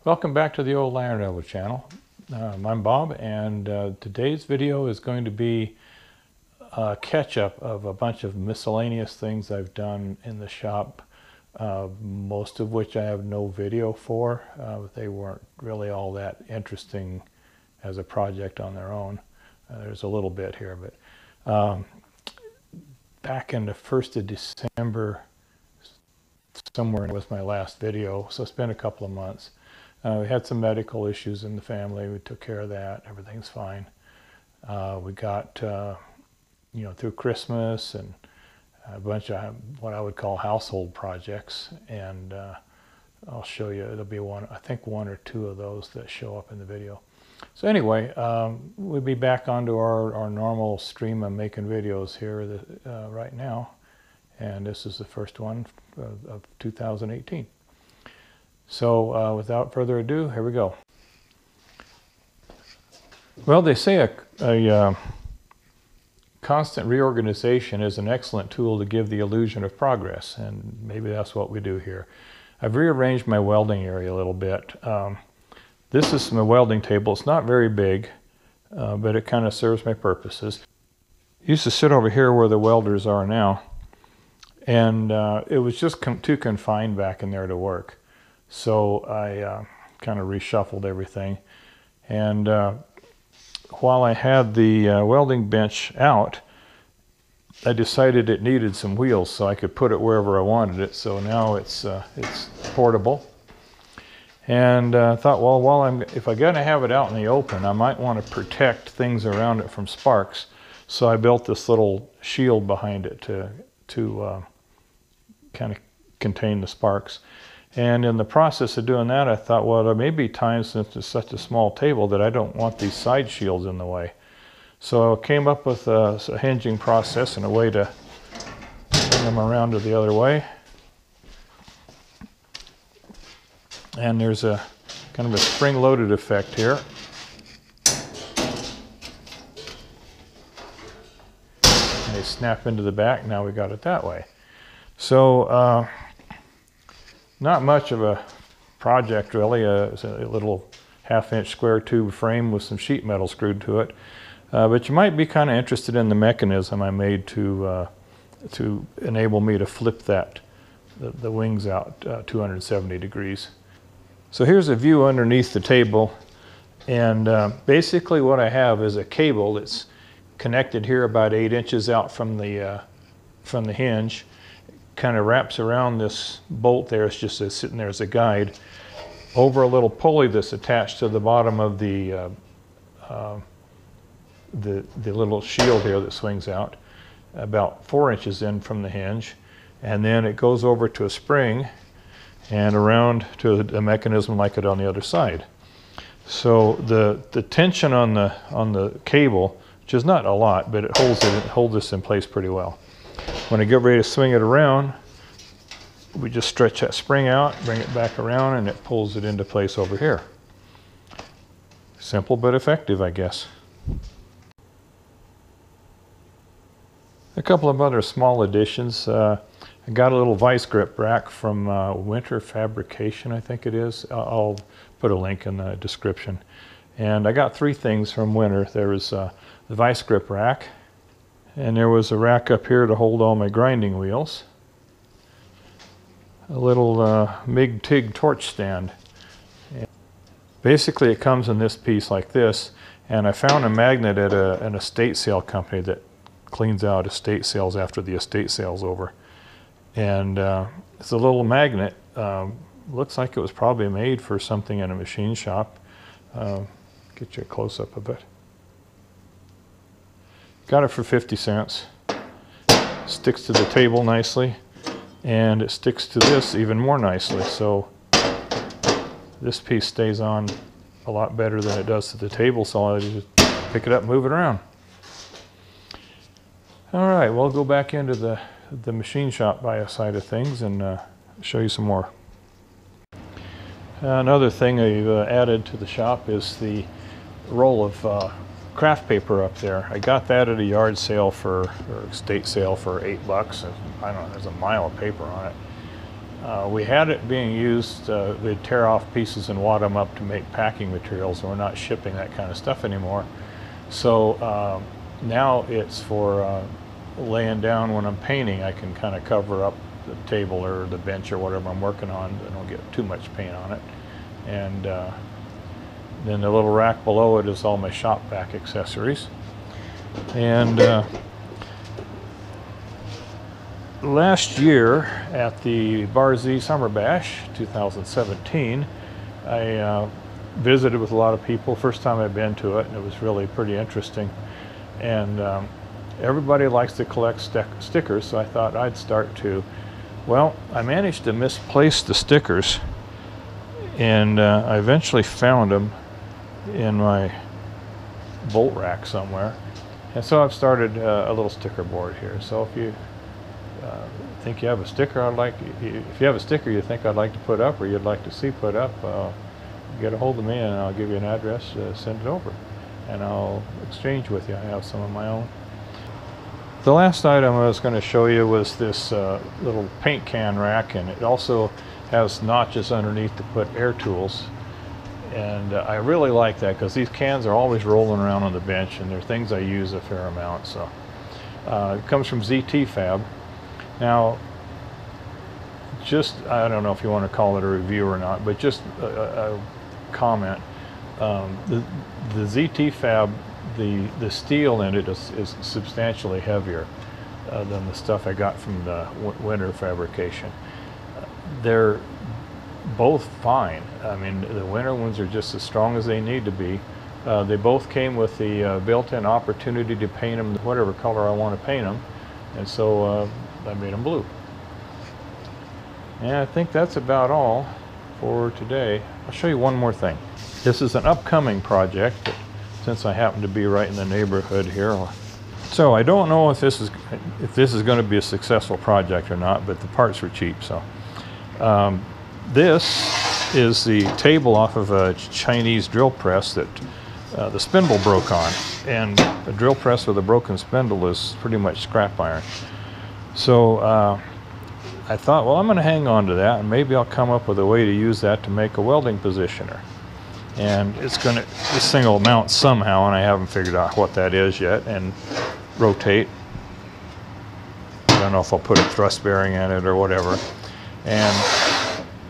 Welcome back to the Old Iron Devil channel. I'm Bob, and today's video is going to be a catch-up of a bunch of miscellaneous things I've done in the shop, most of which I have no video for. They weren't really all that interesting as a project on their own. There's a little bit here, but back in the 1st of December, somewhere was my last video, so it's been a couple of months. We had some medical issues in the family. We took care of that. Everything's fine. We got, through Christmas and a bunch of what I would call household projects. And I'll show you, it'll be I think one or two of those that show up in the video. So anyway, we'll be back onto our normal stream of making videos here right now. And this is the first one of 2018. So without further ado, here we go. Well, they say a constant reorganization is an excellent tool to give the illusion of progress, and maybe that's what we do here. I've rearranged my welding area a little bit. This is my welding table. It's not very big, but it kind of serves my purposes. I used to sit over here where the welders are now, and it was just too confined back in there to work. So I kind of reshuffled everything, and while I had the welding bench out, I decided it needed some wheels so I could put it wherever I wanted it. So now it's portable, and I thought, well, if I'm going to have it out in the open, I might want to protect things around it from sparks. So I built this little shield behind it to kind of contain the sparks. And in the process of doing that, I thought, well, there may be times, since it's such a small table, that I don't want these side shields in the way. So I came up with a hinging process and a way to bring them around to the other way. And there's a kind of a spring-loaded effect here. And they snap into the back. Now we got it that way. So, not much of a project really. It's a little 1/2-inch square tube frame with some sheet metal screwed to it. But you might be kind of interested in the mechanism I made to enable me to flip the wings out 270 degrees. So here's a view underneath the table, and basically what I have is a cable that's connected here about 8 inches out from the hinge. Kind of wraps around this bolt there. It's just sitting there as a guide over a little pulley that's attached to the bottom of the little shield here that swings out about 4 inches in from the hinge, and then it goes over to a spring and around to a mechanism like it on the other side. So the tension on the cable, which is not a lot, but it holds this in place pretty well. When I get ready to swing it around, we just stretch that spring out, bring it back around, and it pulls it into place over here. Simple but effective, I guess. A couple of other small additions. I got a little Vise grip rack from Fabrication, I think it is. I'll put a link in the description. And I got 3 things from Winter. There was the Vise grip rack, and there was a rack up here to hold all my grinding wheels. A little MIG-TIG torch stand. And basically it comes in this piece like this, and I found a magnet at an estate sale company that cleans out estate sales after the estate sale's over. And it's a little magnet. Looks like it was probably made for something in a machine shop. Get you a close-up of it. Got it for 50 cents. Sticks to the table nicely, and it sticks to this even more nicely. So this piece stays on a lot better than it does to the table, so I just pick it up and move it around. All right, we'll go back into the machine shop side of things and show you some more. Another thing I've added to the shop is the roll of craft paper up there. I got that at a yard sale or estate sale for $8. And I don't know, there's a mile of paper on it. We had it being used, we'd tear off pieces and wad them up to make packing materials, and we're not shipping that kind of stuff anymore. So now it's for laying down when I'm painting. I can kind of cover up the table or the bench or whatever I'm working on. I don't get too much paint on it. And then the little rack below it is all my shop vac accessories. And last year at the Vise Summer Bash 2017, I visited with a lot of people. First time I've been to it, and it was really pretty interesting. And everybody likes to collect stickers, so I thought I'd start too. Well, I managed to misplace the stickers, and I eventually found them in my bolt rack somewhere. And so I've started a little sticker board here. So if you think you have a sticker if you have a sticker you think I'd like to put up or you'd like to see put up, get a hold of me and I'll give you an address, send it over, and I'll exchange with you. I have some of my own. The last item I was going to show you was this little paint can rack, and it also has notches underneath to put air tools. And I really like that because these cans are always rolling around on the bench, and they're things I use a fair amount. So it comes from ZT Fab. Now, I don't know if you want to call it a review or not, but just a comment. The ZT Fab, the steel in it is substantially heavier than the stuff I got from the winter fabrication. They're both fine. I mean, the winter ones are just as strong as they need to be. They both came with the built-in opportunity to paint them whatever color I want to paint them, and so I made them blue. And I think that's about all for today. I'll show you one more thing. This is an upcoming project, since I happen to be right in the neighborhood here. So I don't know if this is going to be a successful project or not, but the parts were cheap. So this is the table off of a Chinese drill press that the spindle broke on, and a drill press with a broken spindle is pretty much scrap iron. So I thought, well, I'm going to hang on to that, and maybe I'll come up with a way to use that to make a welding positioner. And this thing will mount somehow, and I haven't figured out what that is yet, and rotate. I don't know if I'll put a thrust bearing in it or whatever. And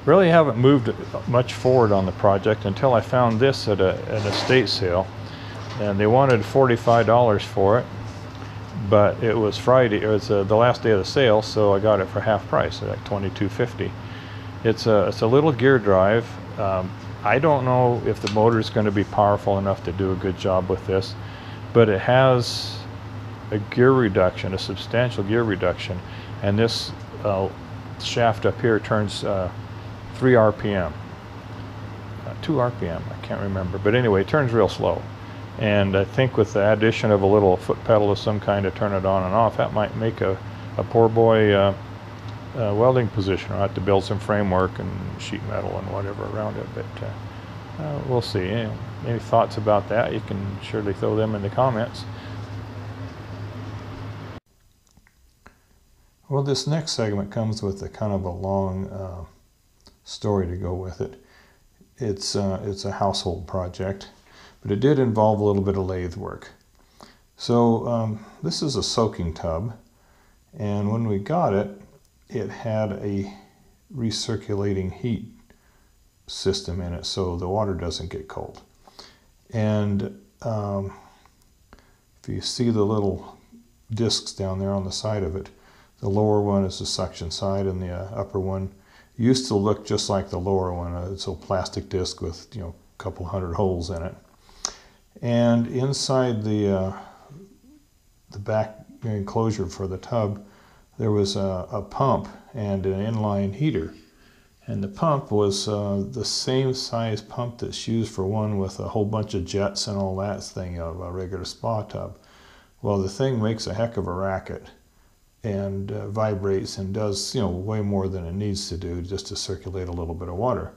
really haven't moved much forward on the project until I found this at an estate sale, and they wanted $45 for it, but it was Friday. It was the last day of the sale, so I got it for half price, like $22.50. It's a little gear drive. I don't know if the motor is going to be powerful enough to do a good job with this, but it has a gear reduction, a substantial gear reduction, and this shaft up here turns 3 RPM, 2 RPM, I can't remember, but anyway, it turns real slow. And I think with the addition of a little foot pedal of some kind to turn it on and off, that might make a poor boy welding positioner. I'll have to build some framework and sheet metal and whatever around it, but we'll see. Any thoughts about that, you can surely throw them in the comments. Well, this next segment comes with a kind of a long story to go with it. It's a household project, but it did involve a little bit of lathe work. So this is a soaking tub, and when we got it, it had a recirculating heat system in it, so the water doesn't get cold. And if you see the little discs down there on the side of it, the lower one is the suction side, and the upper one used to look just like the lower one. It's a plastic disc with a couple hundred holes in it. And inside the back enclosure for the tub, there was a pump and an inline heater. And the pump was the same size pump that's used for one with a whole bunch of jets and all that thing of a regular spa tub. Well, the thing makes a heck of a racket and vibrates and does way more than it needs to do just to circulate a little bit of water.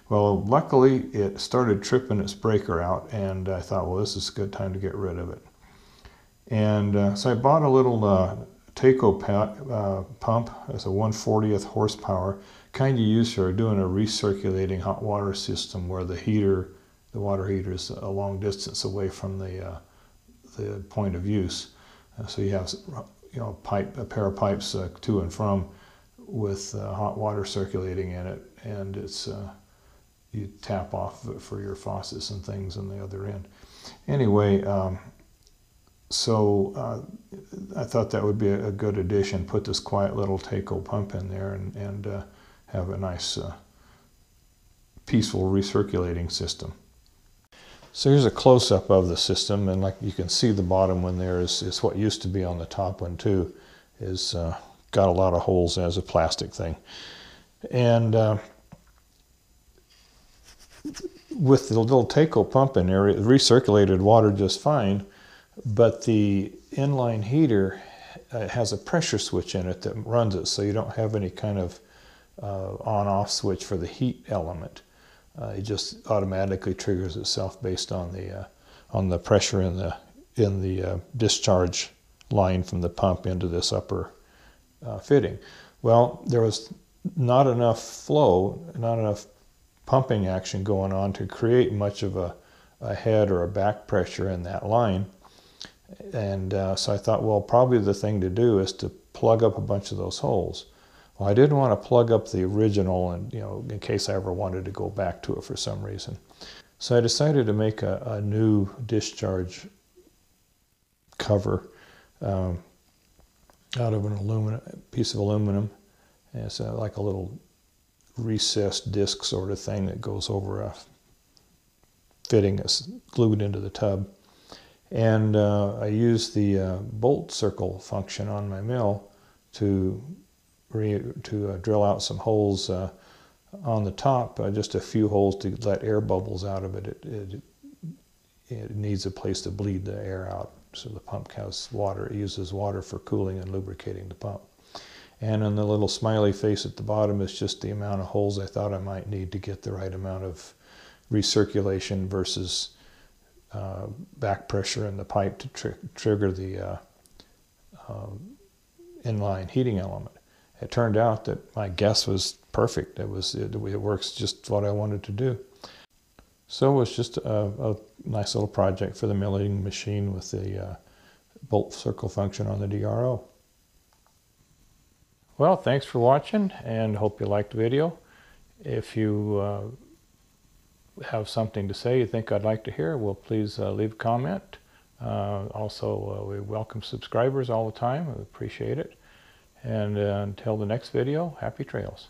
Well, luckily it started tripping its breaker out, and I thought, well, this is a good time to get rid of it. And so I bought a little Taco pump. It's a 1/40th horsepower. kind you use for doing a recirculating hot water system where the water heater is a long distance away from the point of use. So you have a pair of pipes to and from with hot water circulating in it, and it's you tap off for your faucets and things on the other end. Anyway, so I thought that would be a good addition. Put this quiet little Taco pump in there and have a nice peaceful recirculating system. So here's a close-up of the system, and like you can see the bottom one there is what used to be on the top one too. Is got a lot of holes as a plastic thing. And with the little Taco pump in there, it recirculated water just fine, but the inline heater has a pressure switch in it that runs it, so you don't have any kind of on-off switch for the heat element. It just automatically triggers itself based on the pressure in the discharge line from the pump into this upper fitting. Well, there was not enough flow, not enough pumping action going on to create much of a head or a back pressure in that line. And so I thought, well, probably the thing to do is to plug up a bunch of those holes. Well, I didn't want to plug up the original, and in case I ever wanted to go back to it for some reason. So I decided to make a new discharge cover out of an piece of aluminum. And it's like a little recessed disc sort of thing that goes over a fitting that's glued into the tub. And I used the bolt circle function on my mill to drill out some holes on the top, just a few holes to let air bubbles out of it. It needs a place to bleed the air out, so the pump has water. It uses water for cooling and lubricating the pump. And on the little smiley face at the bottom is just the amount of holes I thought I might need to get the right amount of recirculation versus back pressure in the pipe to trigger the inline heating element. It turned out that my guess was perfect. It works just what I wanted to do. So it was just a nice little project for the milling machine with the bolt circle function on the DRO. Well, thanks for watching, and hope you liked the video. If you have something to say you think I'd like to hear, well, please leave a comment. Also, we welcome subscribers all the time. We appreciate it. And until the next video, happy trails.